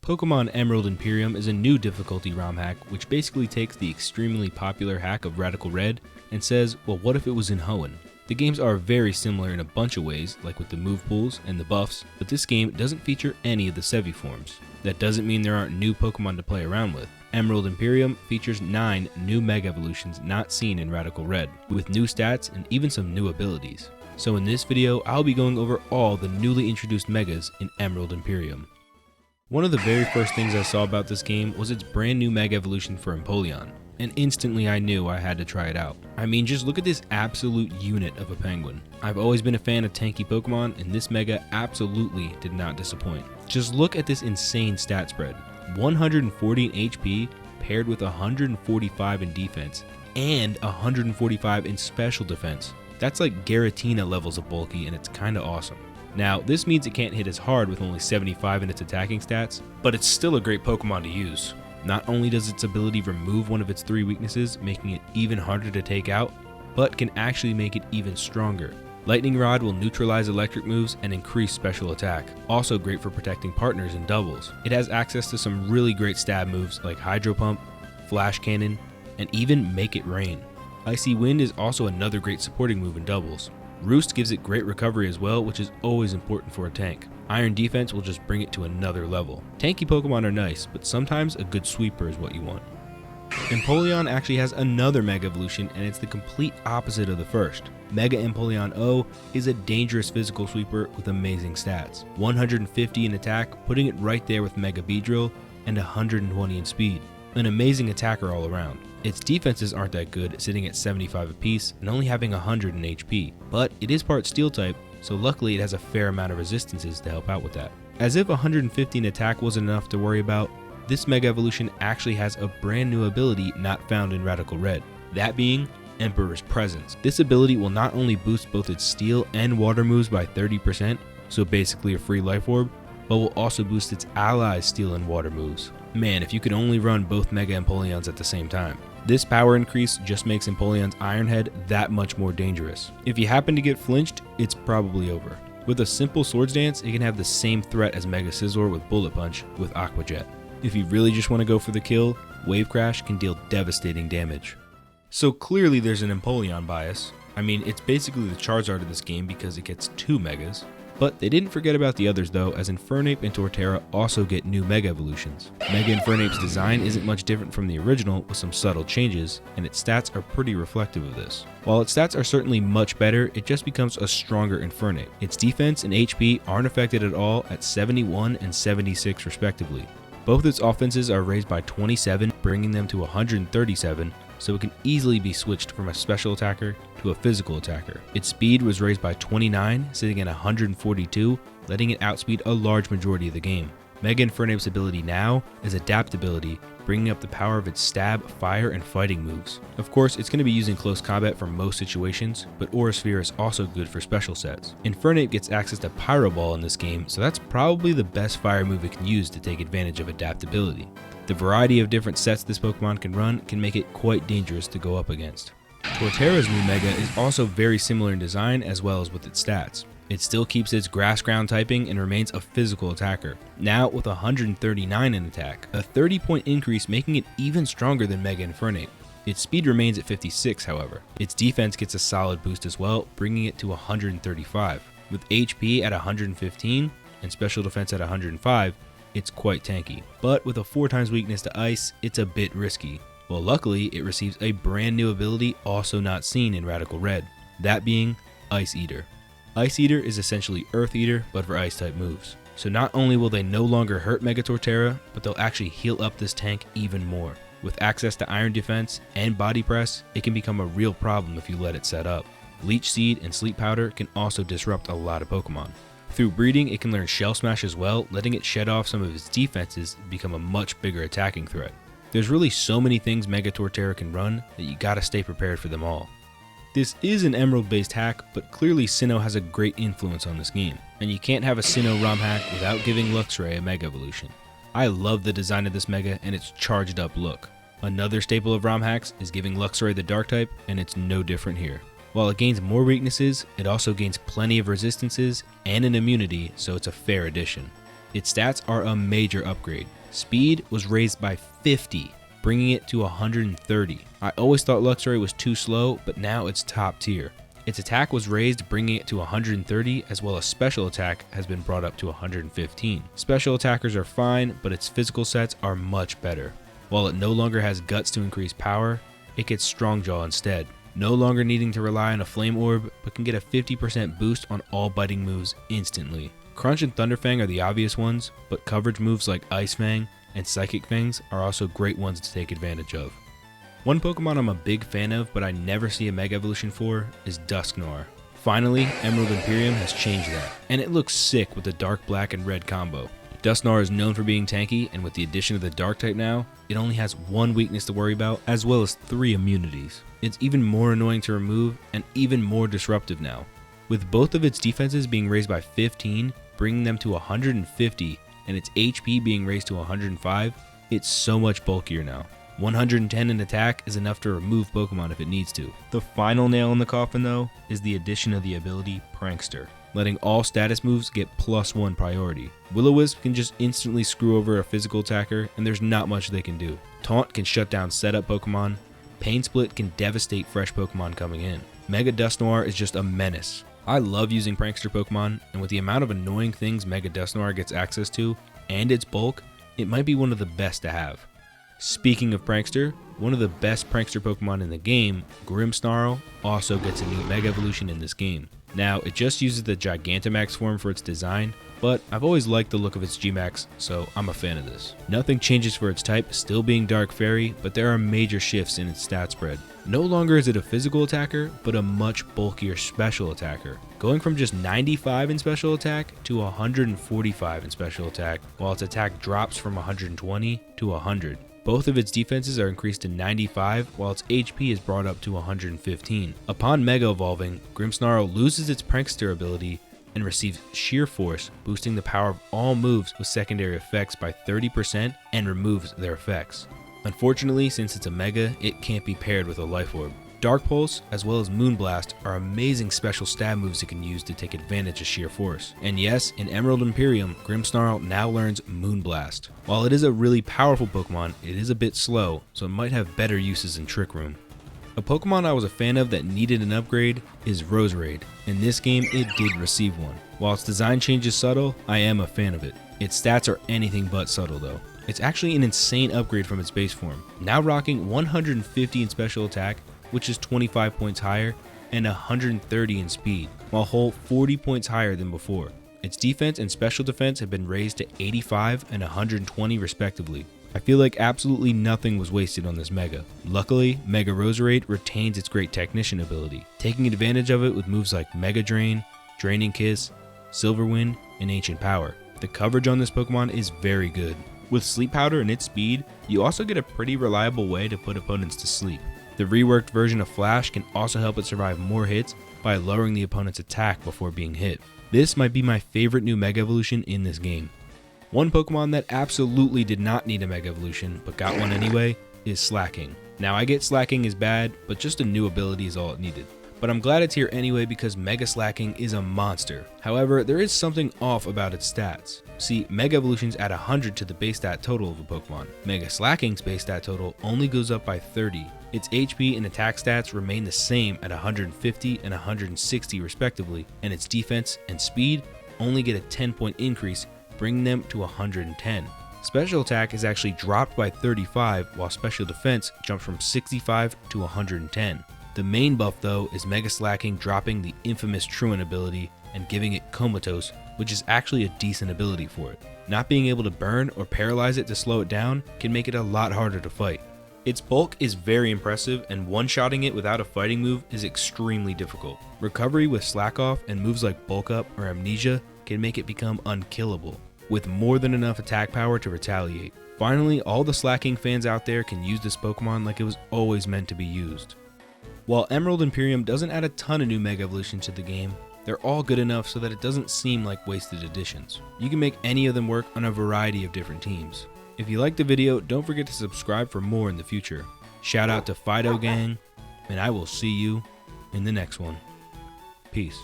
Pokémon Emerald Imperium is a new difficulty ROM hack which basically takes the extremely popular hack of Radical Red and says, well, what if it was in Hoenn? The games are very similar in a bunch of ways, like with the move pools and the buffs, but this game doesn't feature any of the Sevi forms. That doesn't mean there aren't new Pokemon to play around with. Emerald Imperium features 9 new Mega Evolutions not seen in Radical Red, with new stats and even some new abilities. So in this video, I'll be going over all the newly introduced Megas in Emerald Imperium. One of the very first things I saw about this game was its brand new Mega Evolution for Empoleon, and instantly I knew I had to try it out. I mean, just look at this absolute unit of a penguin. I've always been a fan of tanky Pokemon, and this Mega absolutely did not disappoint. Just look at this insane stat spread. 140 in HP paired with 145 in defense and 145 in special defense. That's like Giratina levels of bulky, and it's kinda awesome. Now, this means it can't hit as hard with only 75 in its attacking stats, but it's still a great Pokemon to use. Not only does its ability remove one of its 3 weaknesses, making it even harder to take out, but can actually make it even stronger. Lightning Rod will neutralize electric moves and increase special attack, also great for protecting partners in doubles. It has access to some really great stab moves like Hydro Pump, Flash Cannon, and even Make It Rain. Icy Wind is also another great supporting move in doubles. Roost gives it great recovery as well, which is always important for a tank. Iron Defense will just bring it to another level. Tanky Pokemon are nice, but sometimes a good sweeper is what you want. Empoleon actually has another Mega Evolution, and it's the complete opposite of the first. Mega Empoleon O is a dangerous physical sweeper with amazing stats. 150 in attack, putting it right there with Mega Beedrill, and 120 in speed. An amazing attacker all around. Its defenses aren't that good, sitting at 75 apiece and only having 100 in HP, but it is part Steel type, so luckily it has a fair amount of resistances to help out with that. As if 150 in attack wasn't enough to worry about, this Mega Evolution actually has a brand new ability not found in Radical Red, that being Emperor's Presence. This ability will not only boost both its Steel and Water moves by 30%, so basically a free Life Orb, but will also boost its allies' Steel and Water moves. Man, if you could only run both Mega Empoleons at the same time. This power increase just makes Empoleon's Iron Head that much more dangerous. If you happen to get flinched, it's probably over. With a simple Swords Dance, it can have the same threat as Mega Scizor with Bullet Punch with Aqua Jet. If you really just want to go for the kill, Wave Crash can deal devastating damage. So clearly there's an Empoleon bias. I mean, it's basically the Charizard of this game because it gets 2 Megas. But they didn't forget about the others though, as Infernape and Torterra also get new Mega Evolutions. Mega Infernape's design isn't much different from the original with some subtle changes, and its stats are pretty reflective of this. While its stats are certainly much better, it just becomes a stronger Infernape. Its defense and HP aren't affected at all at 71 and 76 respectively. Both its offenses are raised by 27, bringing them to 137, so it can easily be switched from a special attacker to a physical attacker. Its speed was raised by 29, sitting at 142, letting it outspeed a large majority of the game. Mega Infernape's ability now is Adaptability, bringing up the power of its stab, fire, and fighting moves. Of course, it's going to be used in close combat for most situations, but Aura Sphere is also good for special sets. Infernape gets access to Pyro Ball in this game, so that's probably the best fire move it can use to take advantage of adaptability. The variety of different sets this Pokemon can run can make it quite dangerous to go up against. Torterra's new Mega is also very similar in design as well as with its stats. It still keeps its Grass Ground typing and remains a physical attacker, now with 139 in attack, a 30-point increase making it even stronger than Mega Infernape. Its speed remains at 56 however. Its defense gets a solid boost as well, bringing it to 135. With HP at 115 and special defense at 105, it's quite tanky. But with a 4 times weakness to Ice, it's a bit risky. Well, luckily, it receives a brand new ability also not seen in Radical Red, that being Ice Eater. Ice Eater is essentially Earth Eater, but for Ice-type moves. So not only will they no longer hurt Mega Torterra, but they'll actually heal up this tank even more. With access to Iron Defense and Body Press, it can become a real problem if you let it set up. Leech Seed and Sleep Powder can also disrupt a lot of Pokemon. Through breeding, it can learn Shell Smash as well, letting it shed off some of its defenses and become a much bigger attacking threat. There's really so many things Mega Torterra can run that you gotta stay prepared for them all. This is an Emerald based hack, but clearly Sinnoh has a great influence on this game, and you can't have a Sinnoh ROM hack without giving Luxray a Mega Evolution. I love the design of this Mega and its charged up look. Another staple of ROM hacks is giving Luxray the Dark type, and it's no different here. While it gains more weaknesses, it also gains plenty of resistances and an immunity, so it's a fair addition. Its stats are a major upgrade. Speed was raised by 50, bringing it to 130. I always thought Luxray was too slow, but now it's top tier. Its attack was raised, bringing it to 130, as well as special attack has been brought up to 115. Special attackers are fine, but its physical sets are much better. While it no longer has guts to increase power, it gets strong jaw instead. No longer needing to rely on a flame orb, but can get a 50% boost on all biting moves instantly. Crunch and Thunderfang are the obvious ones, but coverage moves like Ice Fang and Psychic Fangs are also great ones to take advantage of. One Pokemon I'm a big fan of, but I never see a Mega Evolution for, is Dusknoir. Finally, Emerald Imperium has changed that, and it looks sick with the dark black and red combo. Dusknoir is known for being tanky, and with the addition of the Dark type now, it only has one weakness to worry about, as well as 3 immunities. It's even more annoying to remove, and even more disruptive now. With both of its defenses being raised by 15, bringing them to 150, and its HP being raised to 105, it's so much bulkier now. 110 in attack is enough to remove Pokemon if it needs to. The final nail in the coffin though is the addition of the ability Prankster, letting all status moves get +1 priority. Will-O-Wisp can just instantly screw over a physical attacker and there's not much they can do. Taunt can shut down setup Pokemon. Pain Split can devastate fresh Pokemon coming in. Mega Dusknoir is just a menace. I love using Prankster Pokemon, and with the amount of annoying things Mega Dusknoir gets access to, and its bulk, it might be one of the best to have. Speaking of Prankster, one of the best Prankster Pokemon in the game, Grimmsnarl, also gets a new Mega Evolution in this game. Now, it just uses the Gigantamax form for its design, but I've always liked the look of its Gmax, so I'm a fan of this. Nothing changes for its type, still being Dark Fairy, but there are major shifts in its stat spread. No longer is it a physical attacker, but a much bulkier special attacker, going from just 95 in special attack to 145 in special attack, while its attack drops from 120 to 100. Both of its defenses are increased to 95, while its HP is brought up to 115. Upon Mega Evolving, Grimmsnarl loses its Prankster ability and receives Sheer Force, boosting the power of all moves with secondary effects by 30% and removes their effects. Unfortunately, since it's a Mega, it can't be paired with a Life Orb. Dark Pulse, as well as Moonblast, are amazing special stab moves it can use to take advantage of Sheer Force. And yes, in Emerald Imperium, Grimmsnarl now learns Moonblast. While it is a really powerful Pokemon, it is a bit slow, so it might have better uses in Trick Room. A Pokemon I was a fan of that needed an upgrade is Roserade. In this game, it did receive one. While its design change is subtle, I am a fan of it. Its stats are anything but subtle though. It's actually an insane upgrade from its base form, now rocking 150 in special attack, which is 25 points higher, and 130 in speed, while whole 40 points higher than before. Its defense and special defense have been raised to 85 and 120 respectively. I feel like absolutely nothing was wasted on this Mega. Luckily, Mega Roserade retains its great Technician ability, taking advantage of it with moves like Mega Drain, Draining Kiss, Silver Wind, and Ancient Power. The coverage on this Pokemon is very good. With Sleep Powder and its speed, you also get a pretty reliable way to put opponents to sleep. The reworked version of Flash can also help it survive more hits by lowering the opponent's attack before being hit. This might be my favorite new Mega Evolution in this game. One Pokemon that absolutely did not need a Mega Evolution, but got one anyway, is Slacking. Now I get Slacking is bad, but just a new ability is all it needed. But I'm glad it's here anyway because Mega Slacking is a monster. However, there is something off about its stats. See, Mega Evolutions add 100 to the base stat total of a Pokemon. Mega Slacking's base stat total only goes up by 30. Its HP and attack stats remain the same at 150 and 160 respectively, and its defense and speed only get a 10-point increase, bringing them to 110. Special attack is actually dropped by 35, while special defense jumps from 65 to 110. The main buff though is Mega Slacking dropping the infamous Truant ability and giving it Comatose, which is actually a decent ability for it. Not being able to burn or paralyze it to slow it down can make it a lot harder to fight. Its bulk is very impressive, and one-shotting it without a fighting move is extremely difficult. Recovery with Slack Off and moves like Bulk Up or Amnesia can make it become unkillable, with more than enough attack power to retaliate. Finally, all the Slacking fans out there can use this Pokemon like it was always meant to be used. While Emerald Imperium doesn't add a ton of new Mega Evolutions to the game, they're all good enough so that it doesn't seem like wasted additions. You can make any of them work on a variety of different teams. If you liked the video, don't forget to subscribe for more in the future. Shout out to Fido Gang, and I will see you in the next one. Peace.